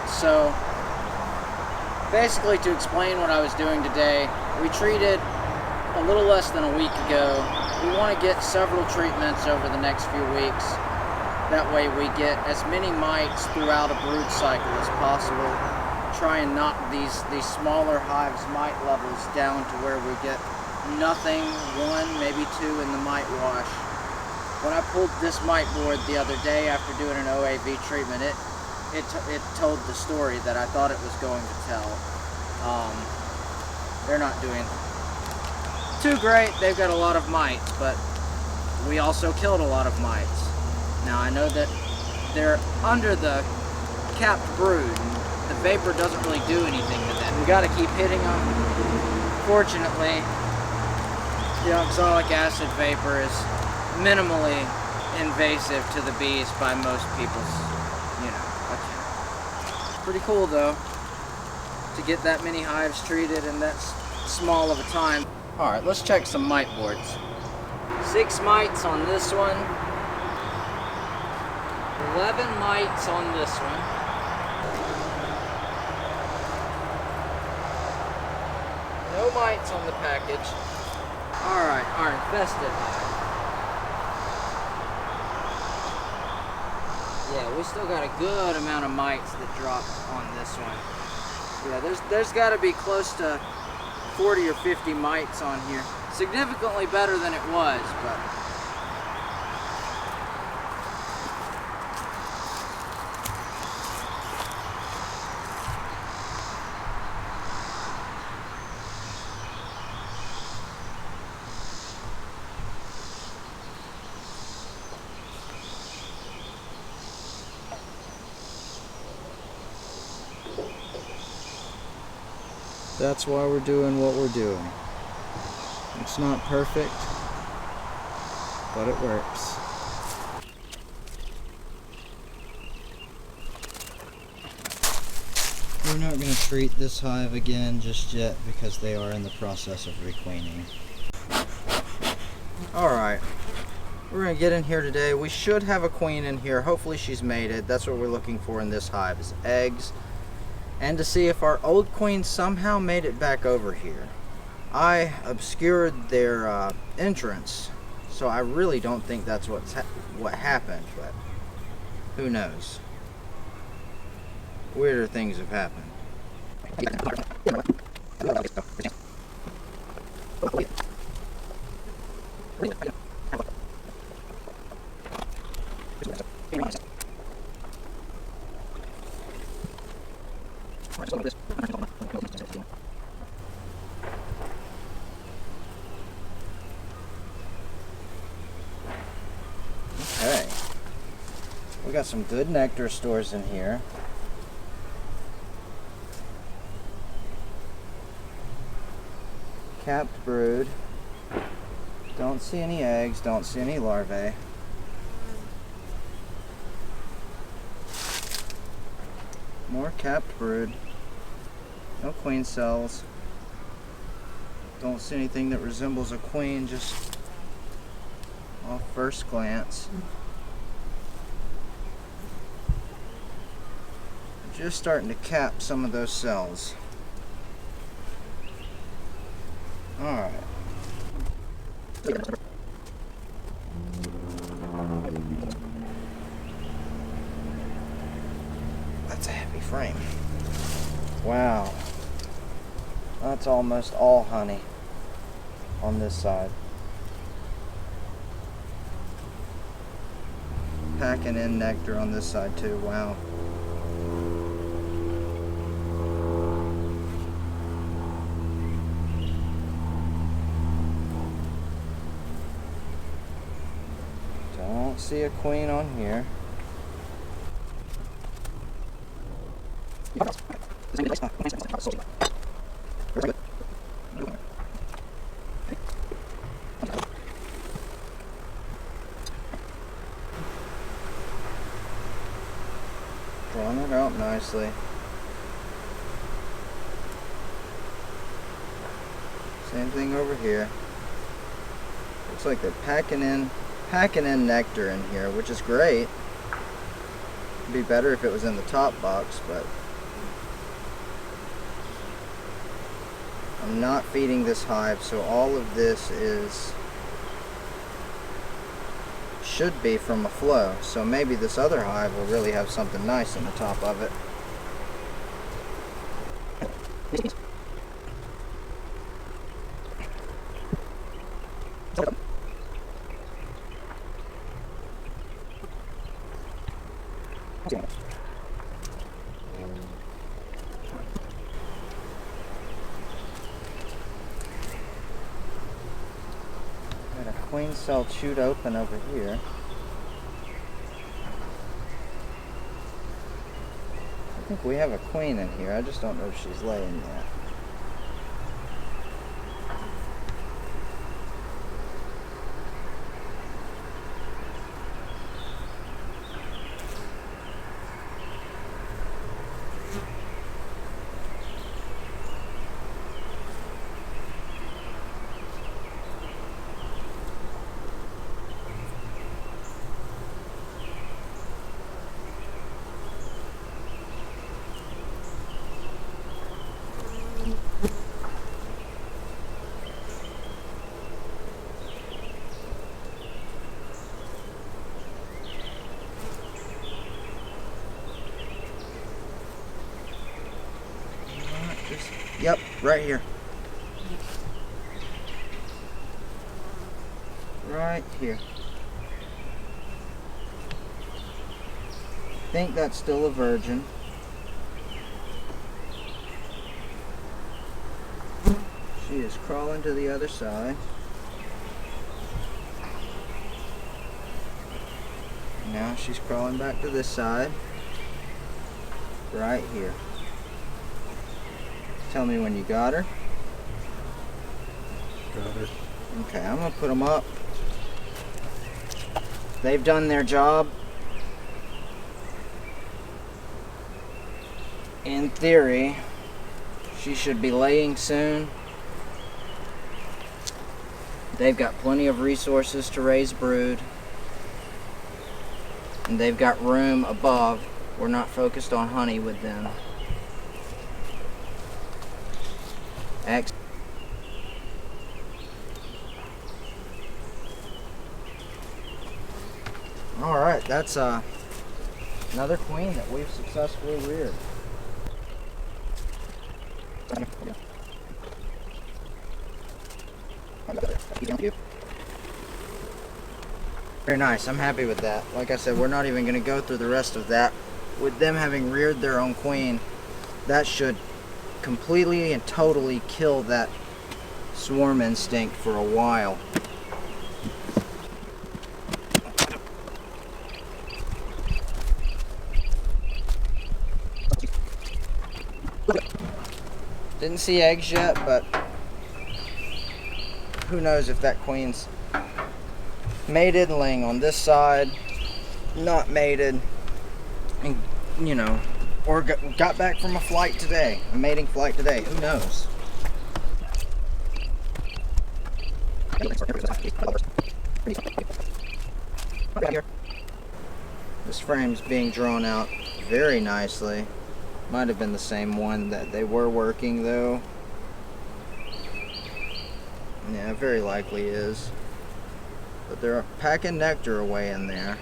Alright, so basically to explain what I was doing today, we treated a little less than a week ago. We want to get several treatments over the next few weeks. That way we get as many mites throughout a brood cycle as possible. Try and knock these smaller hives' mite levels down to where we get nothing, one, maybe two in the mite wash. When I pulled this mite board the other day after doing an OAV treatment, it told the story that I thought it was going to tell. They're not doing too great. They've got a lot of mites, but we also killed a lot of mites. Now I know that they're under the capped brood, and the vapor doesn't really do anything to them. We got to keep hitting them. Fortunately, the oxalic acid vapor is minimally invasive to the bees by most people's, account. Pretty cool though, to get that many hives treated in that small of a time. Alright, let's check some mite boards. 6 mites on this one. 11 mites on this one. No mites on the package. Alright, our infested hive. Yeah, we still got a good amount of mites that dropped on this one. Yeah, there's got to be close to 40 or 50 mites on here. Significantly better than it was, but that's why we're doing what we're doing. It's not perfect, but it works. We're not going to treat this hive again just yet because they are in the process of requeening. Alright, we're going to get in here today. We should have a queen in here. Hopefully she's mated. That's what we're looking for in this hive, is eggs. And to see if our old queen somehow made it back over here. I obscured their entrance, so I really don't think that's what happened, but who knows? Weirder things have happened. Okay, we got some good nectar stores in here. Capped brood. Don't see any eggs, don't see any larvae. More capped brood. No queen cells. Don't see anything that resembles a queen, just off first glance. Just starting to cap some of those cells. Alright. That's a heavy frame. Wow. That's almost all honey on this side. Packing in nectar on this side too. Wow. Don't see a queen on here. Drawing it out nicely. Same thing over here. Looks like they're packing in nectar in here, which is great. It'd be better if it was in the top box, but I'm not feeding this hive, so all of this should be from a flow. So maybe this other hive will really have something nice in the top of it. Got a queen cell chewed open over here. I think we have a queen in here. I just don't know if she's laying yet. Yep, right here. Right here. I think that's still a virgin. She is crawling to the other side. Now she's crawling back to this side. Right here. Tell me when you got her. Got her. Okay, I'm gonna put them up. They've done their job. In theory, she should be laying soon. They've got plenty of resources to raise brood. And they've got room above. We're not focused on honey with them. Alright, that's another queen that we've successfully reared. Very nice, I'm happy with that. Like I said, we're not even going to go through the rest of that. With them having reared their own queen, that should completely and totally kill that swarm instinct for a while. Didn't see eggs yet, but who knows if that queen's mated, laying on this side, not mated, and you know, or got back from a flight today, a mating flight today, who knows? This frame's being drawn out very nicely. Might have been the same one that they were working though. Yeah, very likely is. But they're packing nectar away in there.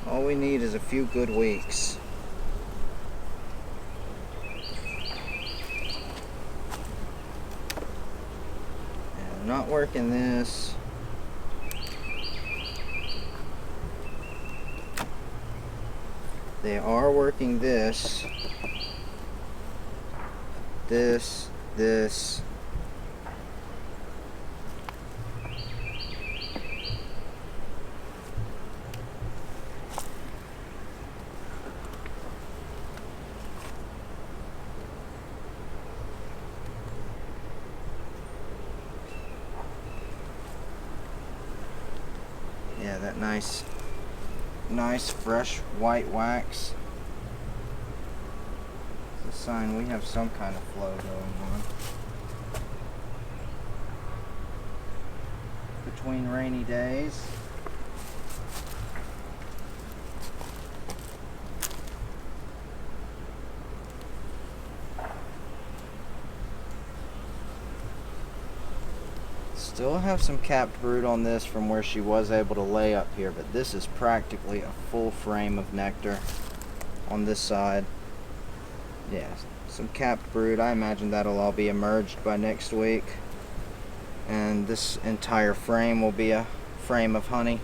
All we need is a few good weeks. And I'm not working this. They are working this. This. Yeah, that nice fresh white wax. It's a sign we have some kind of flow going on. Between rainy days. Still have some capped brood on this from where she was able to lay up here, but this is practically a full frame of nectar on this side. Yeah, some capped brood. I imagine that'll all be emerged by next week. And this entire frame will be a frame of honey.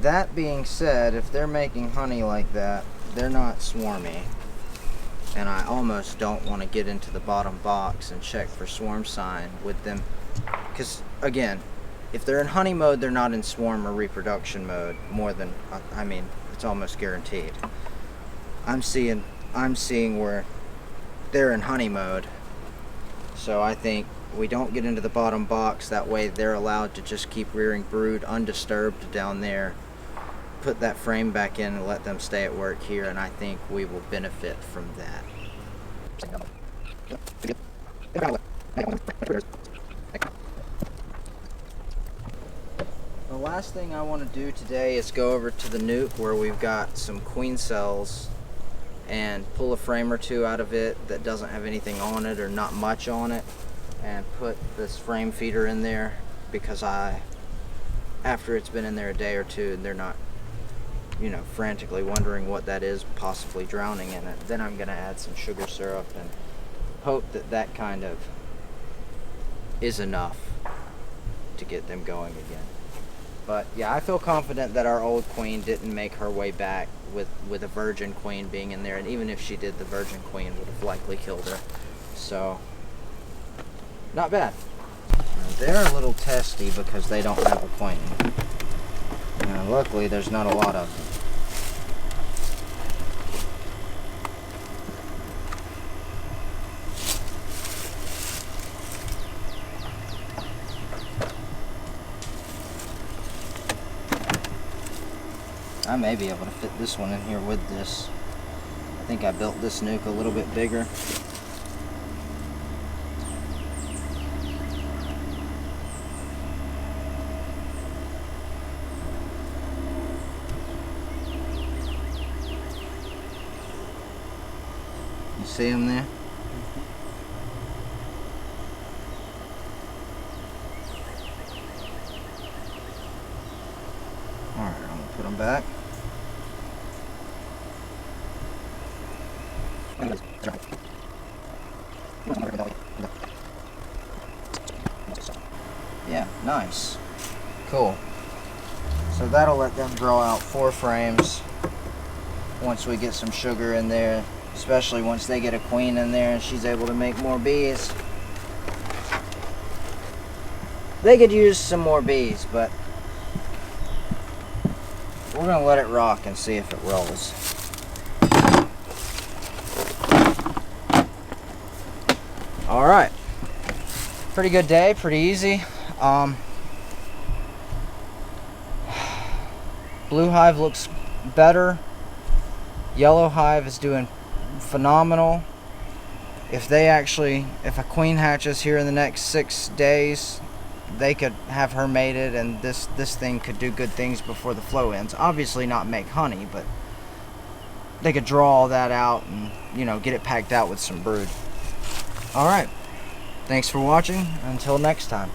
That being said, if they're making honey like that, they're not swarmy. And I almost don't want to get into the bottom box and check for swarm sign with them. Because, again, if they're in honey mode, they're not in swarm or reproduction mode more than, I mean, it's almost guaranteed. I'm seeing where they're in honey mode. So I think we don't get into the bottom box. That way they're allowed to just keep rearing brood undisturbed down there. Put that frame back in and let them stay at work here, and I think we will benefit from that. The last thing I want to do today is go over to the nuke where we've got some queen cells and pull a frame or two out of it that doesn't have anything on it or not much on it, and put this frame feeder in there, because after it's been in there a day or two and they're not, you know, frantically wondering what that is, possibly drowning in it, then I'm going to add some sugar syrup and hope that that kind of is enough to get them going again. But yeah, I feel confident that our old queen didn't make her way back with a virgin queen being in there, and even if she did, the virgin queen would have likely killed her. So, not bad. They're a little testy because they don't have a queen. And luckily there's not a lot of them. I may be able to fit this one in here with this. I think I built this nuke a little bit bigger. You see them there? Alright, I'm going to put them back. Yeah, nice. Cool. So that'll let them grow out 4 frames once we get some sugar in there, especially once they get a queen in there and she's able to make more bees. They could use some more bees, but we're going to let it rock and see if it rolls. Alright. Pretty good day, pretty easy. Blue hive looks better. Yellow hive is doing phenomenal. If a queen hatches here in the next 6 days, they could have her mated, and this thing could do good things before the flow ends. Obviously not make honey, but they could draw all that out and, you know, get it packed out with some brood. Alright, thanks for watching. Until next time.